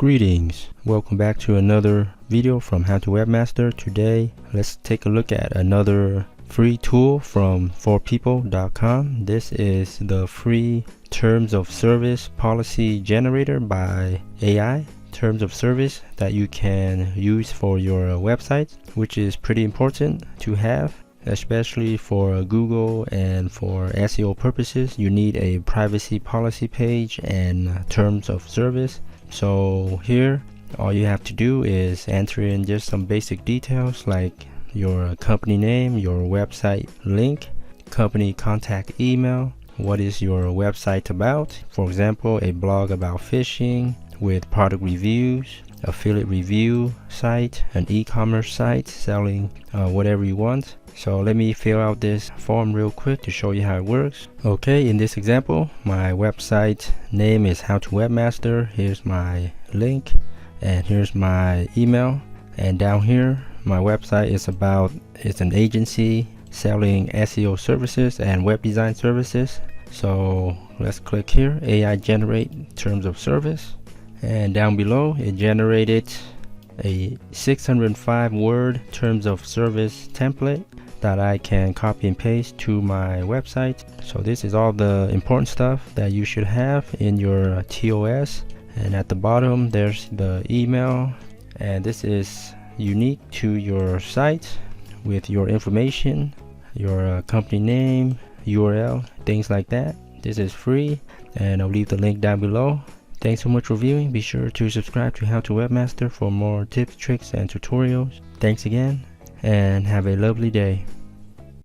Greetings, welcome back to another video from How to Webmaster. Today let's take a look at another free tool from forpeople.com. This is the free terms of service policy generator by AI. Terms of service that you can use for your website, which is pretty important to have, especially for Google and for SEO purposes. You need a privacy policy page and terms of service. So here all you have to do is enter in just some basic details like your company name, your website link, company contact email, what is your website about, for example a blog about fishing with product reviews, affiliate review site, an e-commerce site selling whatever you want. So let me fill out this form real quick to show you how it works. Okay, in this example my website name is How to Webmaster. Here's my link and here's my email, and down here my website is about, it's an agency selling SEO services and web design services. So let's click here, AI generate terms of service, and down below it generated a 605 word terms of service template that I can copy and paste to my website. So this is all the important stuff that you should have in your TOS, and at the bottom there's the email, and this is unique to your site with your information, your company name, URL, things like that. This is free and I'll leave the link down below. Thanks so much for viewing. Be sure to subscribe to How to Webmaster for more tips, tricks, and tutorials. Thanks again, and have a lovely day.